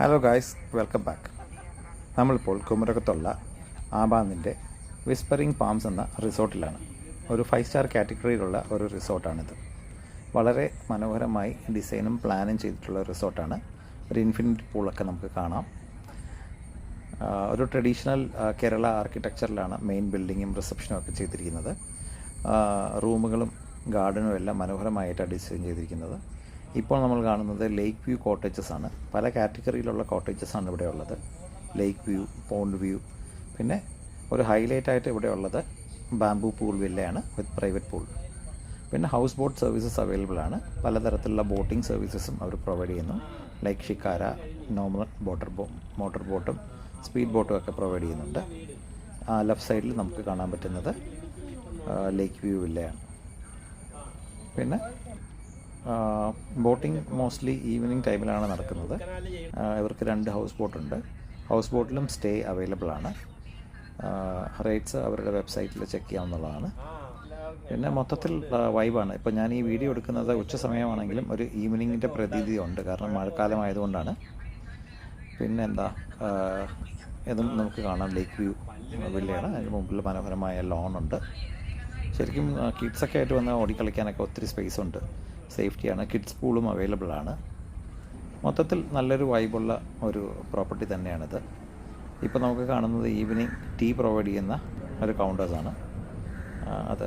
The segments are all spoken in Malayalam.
Hello guys, welcome back. നമ്മളിപ്പോൾ കുമരകത്തുള്ള ആബാന്നിൻ്റെ വിസ്പറിംഗ് പാംസ് എന്ന റിസോർട്ടിലാണ്. ഒരു 5 സ്റ്റാർ കാറ്റഗറിയിലുള്ള ഒരു റിസോർട്ടാണിത്. വളരെ മനോഹരമായി ഡിസൈനും പ്ലാനും ചെയ്തിട്ടുള്ള റിസോർട്ടാണ്. ഒരു ഇൻഫിനിറ്റി പൂളൊക്കെ നമുക്ക് കാണാം. ഒരു ട്രഡീഷണൽ കേരള ആർക്കിടെക്ചറിലാണ് മെയിൻ ബിൽഡിങ്ങും റിസപ്ഷനും ഒക്കെ ചെയ്തിരിക്കുന്നത്. റൂമുകളും ഗാർഡനും എല്ലാം മനോഹരമായിട്ടാണ് ഡിസൈൻ ചെയ്തിരിക്കുന്നത്. ഇപ്പോൾ നമ്മൾ കാണുന്നത് ലേക്ക് വ്യൂ കോട്ടേജസ് ആണ്. പല കാറ്റഗറിയിലുള്ള കോട്ടേജസ് ആണ് ഇവിടെ ഉള്ളത്. ലേക്ക് വ്യൂ, പോണ്ട് വ്യൂ, പിന്നെ ഒരു ഹൈലൈറ്റ് ആയിട്ട് ഇവിടെ ഉള്ളത് ബാംബൂ പൂൾ വില്ലയാണ് വിത്ത് പ്രൈവറ്റ് പൂൾ. പിന്നെ ഹൗസ് ബോട്ട് സർവീസസ് അവൈലബിൾ ആണ്. പലതരത്തിലുള്ള ബോട്ടിംഗ് സർവീസസും അവർ പ്രൊവൈഡ് ചെയ്യുന്നു. ലൈക്ക് ഷിക്കാര, നോർമൽ മോട്ടോർ ബോട്ടും സ്പീഡ് ബോട്ടും ഒക്കെ പ്രൊവൈഡ് ചെയ്യുന്നുണ്ട്. ലെഫ്റ്റ് സൈഡിൽ നമുക്ക് കാണാൻ പറ്റുന്നത് ലേക്ക് വ്യൂ വില്ലയാണ്. പിന്നെ ബോട്ടിംഗ് മോസ്റ്റ്ലി ഈവനിങ് ടൈമിലാണ് നടക്കുന്നത്. ഇവർക്ക് 2 ഹൗസ് ബോട്ടുണ്ട്. ഹൗസ് ബോട്ടിലും സ്റ്റേ അവൈലബിൾ ആണ്. റേറ്റ്സ് അവരുടെ വെബ്സൈറ്റിൽ ചെക്ക് ചെയ്യാവുന്നതാണ്. പിന്നെ മൊത്തത്തിൽ വൈബാണ്. ഇപ്പോൾ ഞാൻ ഈ വീഡിയോ എടുക്കുന്നത് ഉച്ച സമയമാണെങ്കിലും ഒരു ഈവനിങ്ങിൻ്റെ പ്രതീതി ഉണ്ട്, കാരണം മഴക്കാലം ആയതുകൊണ്ടാണ്. പിന്നെ ഇതും നമുക്ക് കാണാം ലേക്ക് വ്യൂ വില്ലയാണ്. അതിന് മുമ്പിൽ മനോഹരമായ ലോണുണ്ട്. ശരിക്കും കിഡ്സൊക്കെ ആയിട്ട് വന്ന് ഓടിക്കളിക്കാനൊക്കെ ഒത്തിരി സ്പേസ് ഉണ്ട്. സേഫ്റ്റിയാണ്. കിഡ്സ് പൂളും അവൈലബിൾ ആണ്. മൊത്തത്തിൽ നല്ലൊരു വൈബുള്ള ഒരു പ്രോപ്പർട്ടി തന്നെയാണിത്. ഇപ്പോൾ നമുക്ക് കാണുന്നത് ഈവനിങ് ടീ പ്രൊവൈഡ് ചെയ്യുന്ന ഒരു കൗണ്ടേഴ്സാണ്. അത്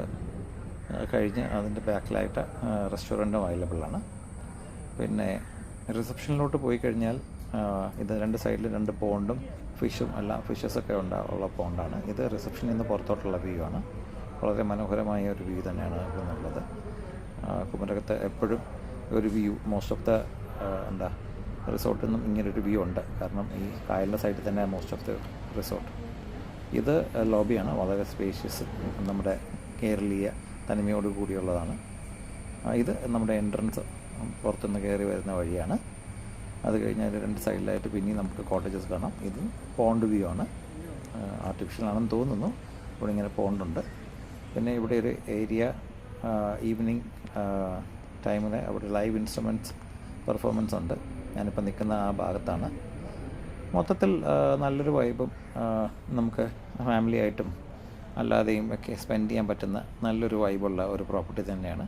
കഴിഞ്ഞ് അതിൻ്റെ ബാക്കിലായിട്ട് റെസ്റ്റോറൻറ്റും അവൈലബിൾ ആണ്. പിന്നെ റിസപ്ഷനിലോട്ട് പോയി കഴിഞ്ഞാൽ ഇത് 2 സൈഡിൽ 2 പോണ്ടും ഫിഷും ഫിഷസൊക്കെ ഉള്ള പോണ്ടാണ്. ഇത് റിസപ്ഷനിൽ നിന്ന് പുറത്തോട്ടുള്ള വ്യൂ ആണ്. വളരെ മനോഹരമായ ഒരു വ്യൂ തന്നെയാണ് ഇവിടുന്നുള്ളത്. കുമരകത്ത് എപ്പോഴും ഒരു വ്യൂ, മോസ്റ്റ് ഓഫ് ദ റിസോർട്ടിൽ നിന്നും ഇങ്ങനൊരു വ്യൂ ഉണ്ട്. കാരണം ഈ കായലിൻ്റെ സൈഡിൽ തന്നെ മോസ്റ്റ് ഓഫ് ദ റിസോർട്ട്. ഇത് ലോബിയാണ്. വളരെ സ്പേഷ്യസ്, നമ്മുടെ കേരളീയ തനിമയോട് കൂടിയുള്ളതാണ്. ഇത് നമ്മുടെ എൻട്രൻസ്, പുറത്തുനിന്ന് കയറി വരുന്ന വഴിയാണ്. അത് കഴിഞ്ഞ് അതിൻ്റെ 2 സൈഡിലായിട്ട് പിന്നെയും നമുക്ക് കോട്ടേജസ് കാണാം. ഇത് പോണ്ട് വ്യൂ ആണ്. ആർട്ടിഫിഷ്യൽ ആണെന്ന് തോന്നുന്നു. ഇവിടെ ഇങ്ങനെ പോണ്ടുണ്ട്. പിന്നെ ഇവിടെ ഒരു ഏരിയ ഈവനിങ് ടൈമിൽ അവിടെ ലൈവ് ഇൻസ്ട്രുമെൻറ്റ്സ് പെർഫോമൻസ് ഉണ്ട്. ഞാനിപ്പോൾ നിൽക്കുന്ന ആ ഭാഗത്താണ്. മൊത്തത്തിൽ നല്ലൊരു വൈബും നമുക്ക് ഫാമിലി ആയിട്ടും അല്ലാതെയും ഒക്കെ സ്പെൻഡ് ചെയ്യാൻ പറ്റുന്ന നല്ലൊരു വൈബുള്ള ഒരു പ്രോപ്പർട്ടി തന്നെയാണ്.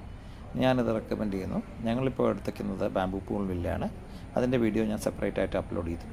ഞാനിത് റെക്കമെൻഡ് ചെയ്യുന്നു. ഞങ്ങളിപ്പോൾ എടുത്തിരിക്കുന്നത് ബാംബൂ പൂൾ വില്ലയാണ്. അതിൻ്റെ വീഡിയോ ഞാൻ സെപ്പറേറ്റ് ആയിട്ട് അപ്ലോഡ് ചെയ്തു.